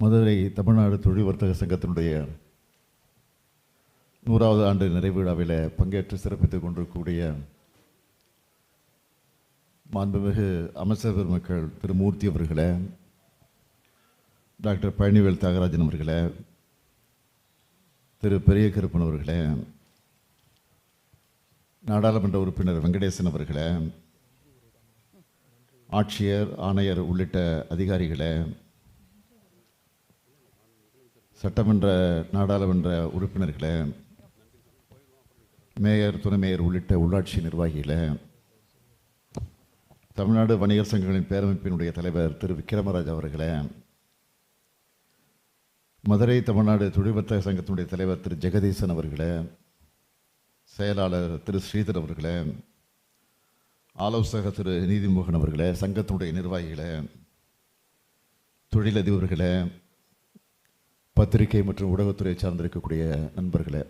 மதுரை தமிழ்நாடு தொழில் வர்த்தக சங்கத்தினுடைய 100வது ஆண்டு நிறைவு விழாவில் பங்கேற்று சிறப்பித்துக் கொண்டிருக்கக்கூடிய மாண்புமிகு அமைச்சர் பெருமக்கள் திரு மூர்த்தி அவர்களே, டாக்டர் பழனிவேல் தியாகராஜன் அவர்களே, திரு பெரிய கருப்பன் அவர்களே, நாடாளுமன்ற உறுப்பினர் வெங்கடேசன் அவர்களே, ஆட்சியர், ஆணையர் உள்ளிட்ட அதிகாரிகளே, சட்டமன்ற நாடாளுமன்ற உறுப்பினர்களே, மேயர், துணை மேயர் உள்ளிட்ட உள்ளாட்சி நிர்வாகிகளே, தமிழ்நாடு வணிகர் சங்கங்களின் பேரமைப்பினுடைய தலைவர் திரு விக்ரமராஜ் அவர்களே, மதுரை தமிழ்நாடு தொழில் வர்த்தக சங்கத்தினுடைய தலைவர் திரு ஜெகதீசன் அவர்களே, செயலாளர் திரு ஸ்ரீதர் அவர்களே, ஆலோசகர் திரு நீதிமோகன் அவர்களே, சங்கத்தினுடைய நிர்வாகிகளே, தொழிலதிபர்களே, பத்திரிகை மற்றும் ஊடகத்துறையை சார்ந்திருக்கக்கூடிய நண்பர்களே,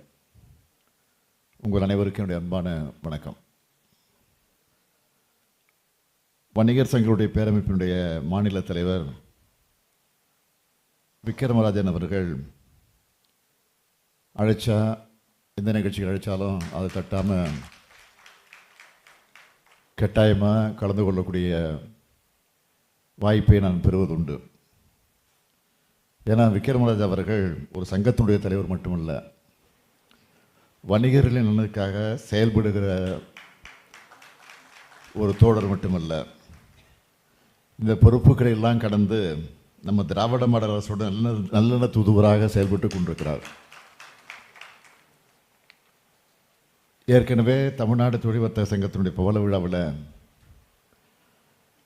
உங்கள் அனைவருக்கும் என்னுடைய அன்பான வணக்கம். வணிகர் சங்கங்களுடைய பேரமைப்பினுடைய மாநில தலைவர் விக்ரமராஜன் அவர்கள் அழைச்சா, எந்த நிகழ்ச்சிகள் அழைச்சாலும் அதை தட்டாமல் கட்டாயமாக கலந்து கொள்ளக்கூடிய வாய்ப்பை நான் பெறுவதுண்டு. ஏன்னா விக்ரமராஜ் அவர்கள் ஒரு சங்கத்தினுடைய தலைவர் மட்டுமல்ல, வணிகர்களின் நலனுக்காக செயல்படுகிற ஒரு தோழர் மட்டுமல்ல, இந்த பொறுப்புகளை எல்லாம் கடந்து நம்ம திராவிட மாடல் அரசோட நல்லெண்ண தூதுவராக செயல்பட்டு கொண்டிருக்கிறார். ஏற்கனவே தமிழ்நாடு தொழில் வர்த்தக சங்கத்தினுடைய பவள விழாவில்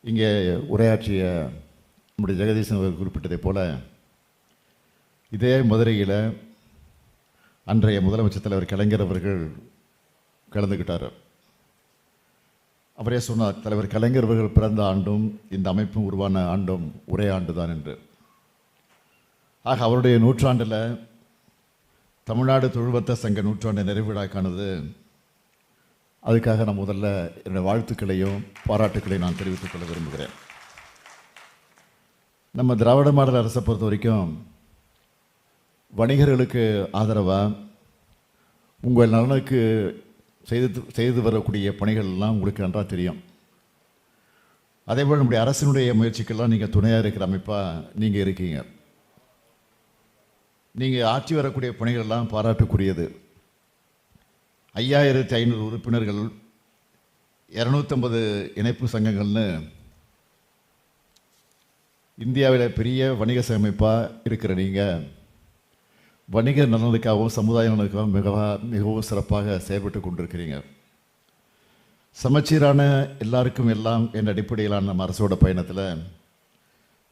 இங்கே உரையாற்றிய நம்முடைய ஜெகதீசன் அவர்கள் குறிப்பிட்டதை போல, இதே மதுரையில் அன்றைய முதலமைச்சர் தலைவர் கலைஞர் அவர்கள் கலந்துக்கிட்டார். அவரே சொன்னார், தலைவர் கலைஞர் அவர்கள் பிறந்த ஆண்டும் இந்த அமைப்பும் உருவான ஆண்டும் ஒரே ஆண்டு தான் என்று. ஆக அவருடைய நூற்றாண்டில் தமிழ்நாடு தொழில் வர்த்தக சங்க நூற்றாண்டு நிறைவு விழாக்கானது. அதுக்காக நான் முதல்ல என்னுடைய வாழ்த்துக்களையும் பாராட்டுக்களையும் நான் தெரிவித்துக் கொள்ள விரும்புகிறேன். நம்ம திராவிட மாடல் அரசை பொறுத்த வரைக்கும் வணிகர்களுக்கு ஆதரவாக உங்கள் நலனுக்கு செய்து வரக்கூடிய பணிகள் எல்லாம் உங்களுக்கு நன்றாக தெரியும். அதேபோல் நம்முடைய அரசினுடைய முயற்சிக்கெல்லாம் நீங்கள் துணையாக இருக்கிற அமைப்பாக நீங்கள் இருக்கீங்க. நீங்கள் ஆற்றி வரக்கூடிய பணிகள் எல்லாம் பாராட்டுக்குரியது. 5500 உறுப்பினர்கள், 250 இணைப்பு சங்கங்கள்னு இந்தியாவில் பெரிய வணிக அமைப்பாக இருக்கிற நீங்கள் வணிக நலனுக்காகவும் சமுதாய நலனுக்காகவும் மிகவும் சிறப்பாக செயல்பட்டு கொண்டிருக்கிறீங்க. சமச்சீரான எல்லாருக்கும் எல்லாம் என்ற அடிப்படையிலான நம்ம அரசோட பயணத்தில்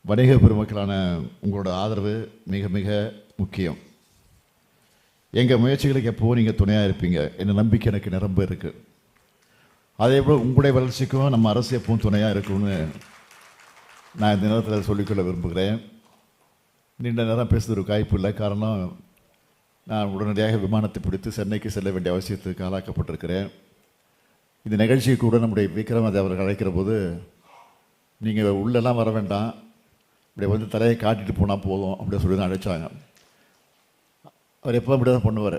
வணிக பெருமக்களான உங்களோட ஆதரவு மிக மிக முக்கியம். எங்கள் முயற்சிகளுக்கு எப்போவும் நீங்கள் துணையாக இருப்பீங்க என்ற நம்பிக்கை எனக்கு நிரம்ப இருக்குது. அதே போல் உங்களுடைய வளர்ச்சிக்கும் நம்ம அரசு எப்பவும் துணையாக இருக்கும்னு நான் இந்த நேரத்தில் சொல்லிக்கொள்ள விரும்புகிறேன். நீண்ட நேரம் பேசுவதற்கு வாய்ப்பு இல்லை. காரணம், நான் உடனடியாக விமானத்தை பிடித்து சென்னைக்கு செல்ல வேண்டிய அவசியத்துக்கு ஆளாக்கப்பட்டிருக்கிறேன். இந்த நிகழ்ச்சியை கூட நம்முடைய விக்ரமராஜ் அவர்கள் அழைக்கிற போது, நீங்கள் உள்ளெல்லாம் வர வேண்டாம், இப்படி வந்து தலையை காட்டிட்டு போனால் போதும் அப்படின்னு சொல்லி தான் அழைச்சாங்க. அவர் எப்போ அப்படி தான் பண்ணுவார்.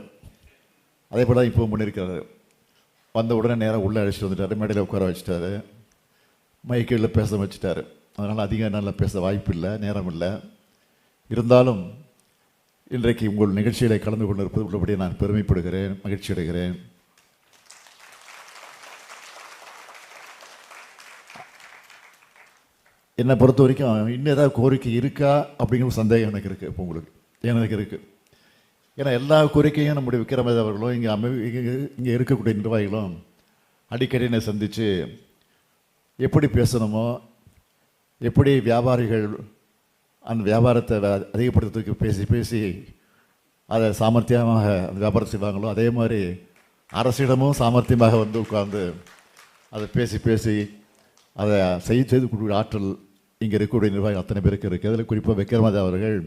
அதே போல் தான் இப்போவும் பண்ணியிருக்கிறாரு. வந்த உடனே நேராக உள்ளே அழைச்சிட்டு வந்துட்டார், மேடையில் உட்கார வச்சுட்டாரு, மைக்கில் பேச வச்சுட்டார். அதனால் அதிகம் நல்லா பேச வாய்ப்பு இல்லை, நேரம் இல்லை. இருந்தாலும் இன்றைக்கு உங்கள் நிகழ்ச்சிகளை கலந்து கொண்டிருப்பது உள்ளபடி நான் பெருமைப்படுகிறேன், மகிழ்ச்சி அடைகிறேன். என்னை பொறுத்த வரைக்கும் இன்னும் ஏதாவது கோரிக்கை இருக்கா அப்படிங்கிற சந்தேகம் எனக்கு இருக்குது. இப்போ உங்களுக்கு எனக்கு இருக்குது. ஏன்னா எல்லா கோரிக்கையும் நம்முடைய விக்ரமராஜ் அவர்களும் இங்கே இருக்கக்கூடிய நிர்வாகிகளும் அடிக்கடி என்னை சந்தித்து எப்படி பேசணுமோ, எப்படி வியாபாரிகள் அந்த வியாபாரத்தை அதிகப்படுத்துறதுக்கு பேசி பேசி அதை சாமர்த்தியமாக அந்த வியாபாரம் செய்வாங்களோ, அதே மாதிரி அரசிடமும் சாமர்த்தியமாக வந்து உட்கார்ந்து அதை பேசி பேசி அதை செய்து கொடுக்குற ஆற்றல் இங்கே இருக்கக்கூடிய நிர்வாகம் அத்தனை பேருக்கு இருக்குது. அதில் குறிப்பாக விக்ரமராஜ் அவர்கள்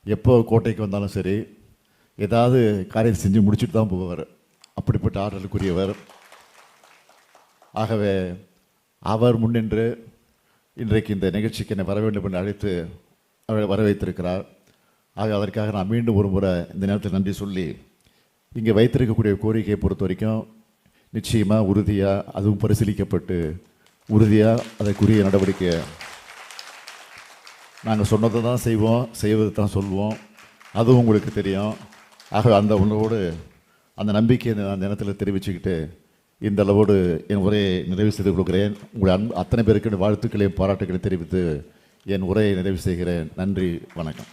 எப்போ கோட்டைக்கு வந்தாலும் சரி ஏதாவது காரியத்தை செஞ்சு முடிச்சுட்டு தான் போவார். அப்படிப்பட்ட ஆற்றலுக்குரியவர். ஆகவே அவர் முன்னின்று இன்றைக்கு இந்த நிகழ்ச்சிக்கு என்னை வர வேண்டும் என்று அழைத்து வர வைத்திருக்கிறார். ஆக அதற்காக நான் மீண்டும் ஒரு முறை இந்த நேரத்தில் நன்றி சொல்லி, இங்கே வைத்திருக்கக்கூடிய கோரிக்கையை பொறுத்த வரைக்கும் நிச்சயமாக உறுதியாக அதுவும் பரிசீலிக்கப்பட்டு உறுதியாக அதற்குரிய நடவடிக்கை நாங்கள் சொன்னதை தான் செய்வோம், செய்வது தான் சொல்வோம். அதுவும் உங்களுக்கு தெரியும். ஆக அந்த உணவோடு அந்த நம்பிக்கையை நான் நேரத்தில் தெரிவிச்சுக்கிட்டு இந்த அளவோடு என் உரையை நிறைவு செய்து கொடுக்கிறேன். உங்களுடைய அத்தனை பேருக்கு வாழ்த்துக்களையும் பாராட்டுக்களையும் தெரிவித்து என் உரையை நிறைவு செய்கிறேன். நன்றி, வணக்கம்.